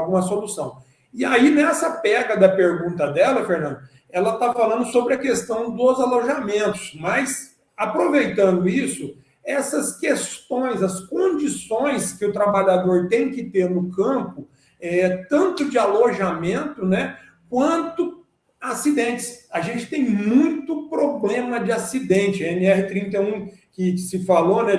alguma solução. E aí, nessa pega da pergunta dela, Fernando, ela está falando sobre a questão dos alojamentos, mas, aproveitando isso, essas questões, as condições que o trabalhador tem que ter no campo, tanto de alojamento, né, quanto acidentes. A gente tem muito problema de acidente. A NR31 que se falou, né,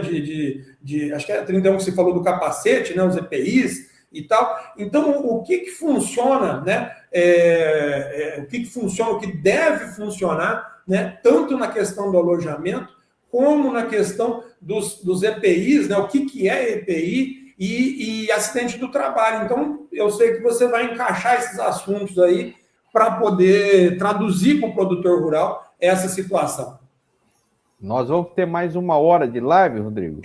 acho que é 31 que se falou do capacete, né, os EPIs e tal. Então, o que funciona, né, o que funciona, o que deve funcionar, né, tanto na questão do alojamento, como na questão dos EPIs, né, o que é EPI e acidente do trabalho. Então, eu sei que você vai encaixar esses assuntos aí para poder traduzir para o produtor rural essa situação. Nós vamos ter mais 1 hora de live, Rodrigo?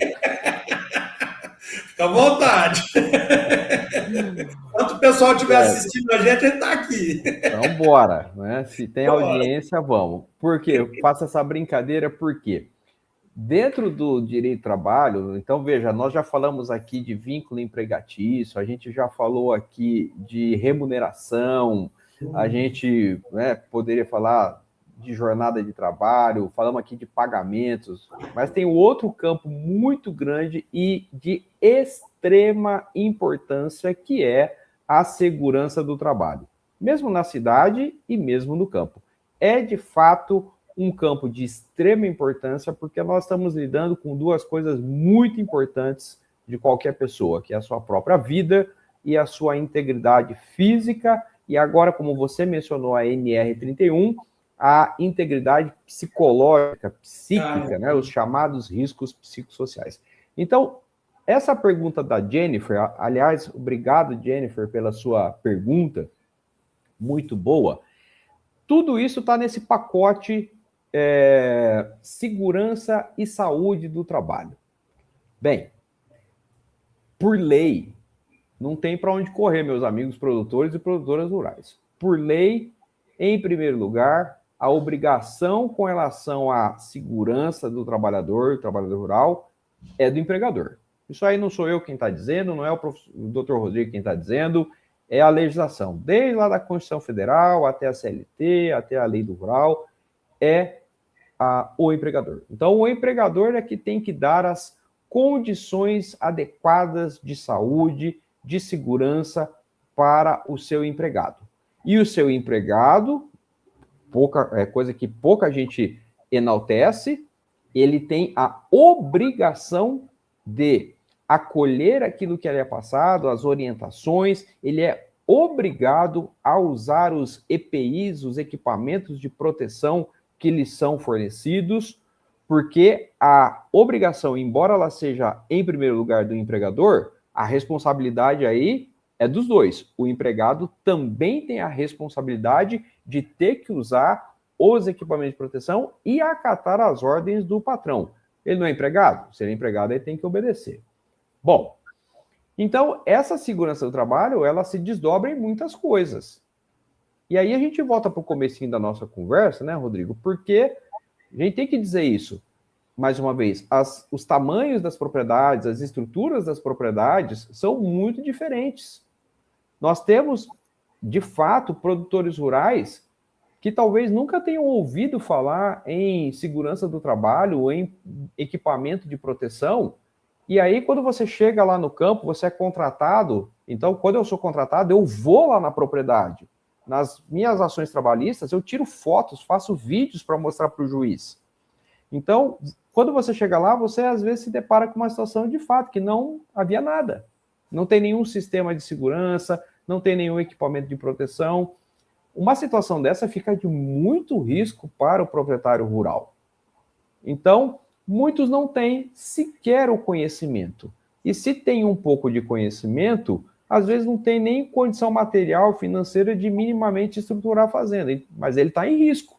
Fica à vontade. Enquanto o pessoal estiver assistindo a gente está aqui. Então, bora. Né? Se tem audiência, vamos. Por quê? Eu faço essa brincadeira porque dentro do direito do trabalho, então, veja, nós já falamos aqui de vínculo empregatício, a gente já falou aqui de remuneração, a gente, né, poderia falar de jornada de trabalho, falamos aqui de pagamentos, mas tem outro campo muito grande e de extrema importância, que é a segurança do trabalho, mesmo na cidade e mesmo no campo. É, de fato, um campo de extrema importância, porque nós estamos lidando com duas coisas muito importantes de qualquer pessoa, que é a sua própria vida e a sua integridade física, e agora, como você mencionou, a NR31, a integridade psicológica, psíquica, né, os chamados riscos psicossociais. Então, essa pergunta da Jennifer, aliás, obrigado, Jennifer, pela sua pergunta, muito boa. Tudo isso está nesse pacote segurança e saúde do trabalho. Bem, por lei, não tem para onde correr, meus amigos produtores e produtoras rurais. Por lei, em primeiro lugar, a obrigação com relação à segurança do trabalhador rural, é do empregador. Isso aí não sou eu quem está dizendo, não é o Dr. Rodrigo quem está dizendo, é a legislação. Desde lá da Constituição Federal, até a CLT, até a Lei do Rural, é o empregador. Então, o empregador é que tem que dar as condições adequadas de saúde, de segurança para o seu empregado. E o seu empregado, coisa que pouca gente enaltece, ele tem a obrigação de acolher aquilo que lhe é passado, as orientações, ele é obrigado a usar os EPIs, os equipamentos de proteção que lhes são fornecidos, porque a obrigação, embora ela seja em primeiro lugar do empregador, a responsabilidade aí é dos dois. O empregado também tem a responsabilidade de ter que usar os equipamentos de proteção e acatar as ordens do patrão. Ele não é empregado? Se ele é empregado, ele tem que obedecer. Bom, então essa segurança do trabalho, ela se desdobra em muitas coisas. E aí a gente volta para o comecinho da nossa conversa, né, Rodrigo? Porque a gente tem que dizer isso. Mais uma vez, os tamanhos das propriedades, as estruturas das propriedades são muito diferentes. Nós temos, de fato, produtores rurais que talvez nunca tenham ouvido falar em segurança do trabalho ou em equipamento de proteção. E aí, quando você chega lá no campo, você é contratado. Então, quando eu sou contratado, eu vou lá na propriedade. Nas minhas ações trabalhistas, eu tiro fotos, faço vídeos para mostrar para o juiz. Então, quando você chega lá, você às vezes se depara com uma situação de fato que não havia nada. Não tem nenhum sistema de segurança, não tem nenhum equipamento de proteção. Uma situação dessa fica de muito risco para o proprietário rural. Então, muitos não têm sequer o conhecimento. E se tem um pouco de conhecimento, às vezes não tem nem condição material, financeira de minimamente estruturar a fazenda, mas ele está em risco.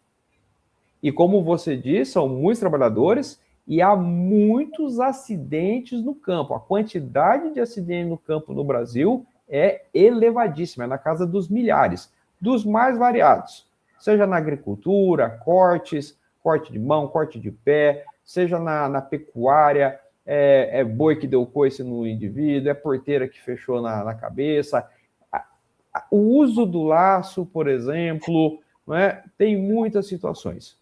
E como você disse, são muitos trabalhadores e há muitos acidentes no campo. A quantidade de acidentes no campo no Brasil é elevadíssima, é na casa dos milhares, dos mais variados, seja na agricultura, corte de mão, corte de pé, seja na pecuária, boi que deu coice no indivíduo, é porteira que fechou na cabeça. O uso do laço, por exemplo, não é? Tem muitas situações.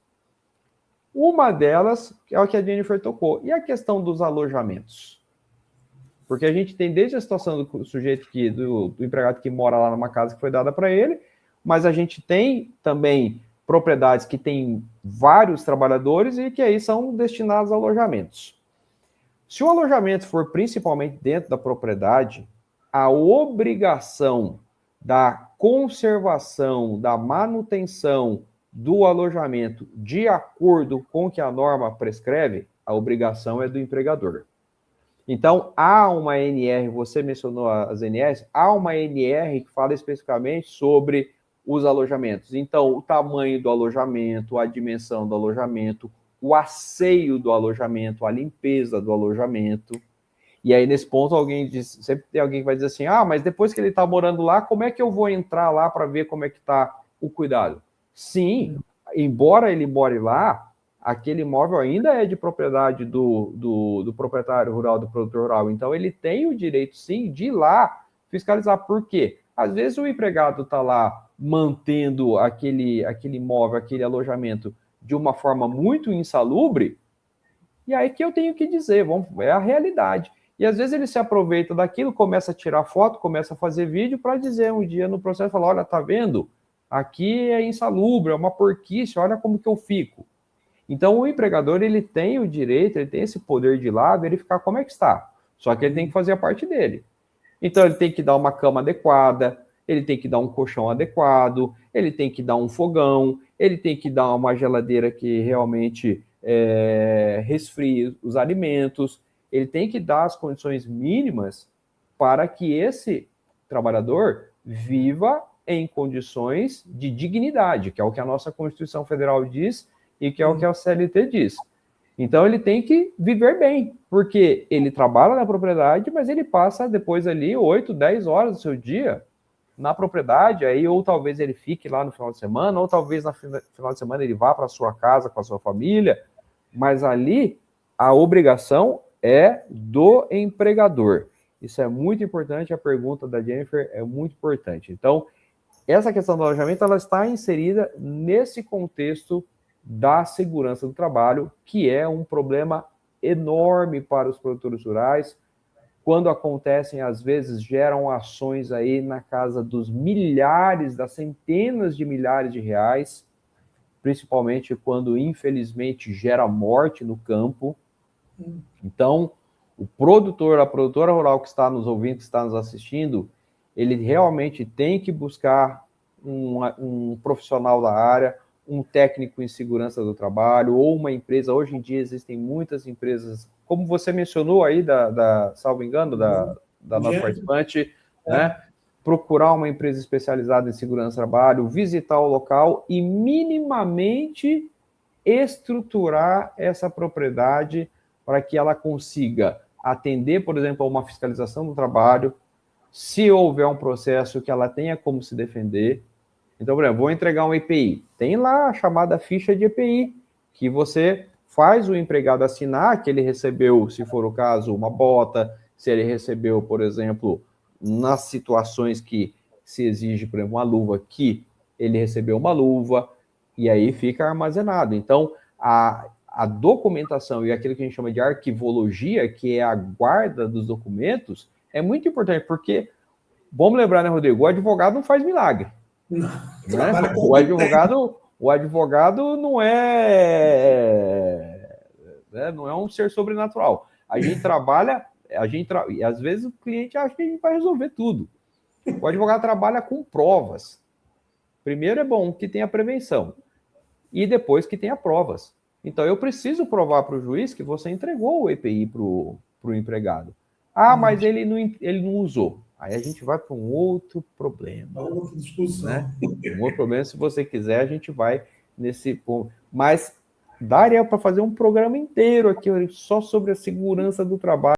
Uma delas é o que a Jennifer tocou, e a questão dos alojamentos. Porque a gente tem desde a situação do sujeito do empregado que mora lá numa casa que foi dada para ele, mas a gente tem também propriedades que têm vários trabalhadores e que aí são destinados a alojamentos. Se o alojamento for principalmente dentro da propriedade, a obrigação da conservação, da manutenção do alojamento de acordo com o que a norma prescreve, a obrigação é do empregador. Então, há uma NR, você mencionou as NRs, há uma NR que fala especificamente sobre os alojamentos. Então, o tamanho do alojamento, a dimensão do alojamento, o asseio do alojamento, a limpeza do alojamento. E aí, nesse ponto, sempre tem alguém que vai dizer assim, mas depois que ele está morando lá, como é que eu vou entrar lá para ver como é que está o cuidado? Sim, embora ele more lá, aquele imóvel ainda é de propriedade do proprietário rural, do produtor rural. Então, ele tem o direito, sim, de ir lá fiscalizar. Por quê? Às vezes, o empregado está lá mantendo aquele imóvel, aquele alojamento de uma forma muito insalubre, e aí que eu tenho que dizer, é a realidade. E às vezes ele se aproveita daquilo, começa a tirar foto, começa a fazer vídeo para dizer um dia no processo, falar, olha, tá vendo? Aqui é insalubre, é uma porquice, olha como que eu fico. Então o empregador, ele tem o direito, ele tem esse poder de ir lá verificar como é que está. Só que ele tem que fazer a parte dele. Então ele tem que dar uma cama adequada, ele tem que dar um colchão adequado, ele tem que dar um fogão, ele tem que dar uma geladeira que realmente resfrie os alimentos, ele tem que dar as condições mínimas para que esse trabalhador viva em condições de dignidade, que é o que a nossa Constituição Federal diz e que é o que a CLT diz. Então, ele tem que viver bem, porque ele trabalha na propriedade, mas ele passa depois ali 8, 10 horas do seu dia na propriedade, aí ou talvez ele fique lá no final de semana, ou talvez no final de semana ele vá para a sua casa com a sua família, mas ali a obrigação é do empregador. Isso é muito importante, a pergunta da Jennifer é muito importante. Então, essa questão do alojamento, ela está inserida nesse contexto da segurança do trabalho, que é um problema enorme para os produtores rurais. Quando acontecem, às vezes, geram ações aí na casa dos milhares, das centenas de milhares de reais, principalmente quando, infelizmente, gera morte no campo. Então, o produtor, a produtora rural que está nos ouvindo, que está nos assistindo, ele realmente tem que buscar um profissional da área, um técnico em segurança do trabalho, ou uma empresa. Hoje em dia existem muitas empresas, como você mencionou aí, salvo engano, da nossa participante, né? Procurar uma empresa especializada em segurança do trabalho, visitar o local e minimamente estruturar essa propriedade para que ela consiga atender, por exemplo, a uma fiscalização do trabalho, se houver um processo que ela tenha como se defender. Então, por exemplo, vou entregar um EPI. Tem lá a chamada ficha de EPI, que você faz o empregado assinar que ele recebeu, se for o caso, uma bota, se ele recebeu, por exemplo, nas situações que se exige, por exemplo, uma luva, que ele recebeu uma luva, e aí fica armazenado. Então, a documentação e aquilo que a gente chama de arquivologia, que é a guarda dos documentos, é muito importante, porque, vamos lembrar, né, Rodrigo, o advogado não faz milagre. Não, né? O advogado não não é um ser sobrenatural. A gente trabalha, e às vezes o cliente acha que a gente vai resolver tudo. O advogado trabalha com provas. Primeiro é bom que tenha prevenção e depois que tenha provas. Então eu preciso provar para o juiz que você entregou o EPI para o empregado. Mas ele não usou. Aí a gente vai para um outro problema. Outra discussão. Né? Um outro problema, se você quiser, a gente vai nesse ponto. Mas daria para fazer um programa inteiro aqui só sobre a segurança do trabalho.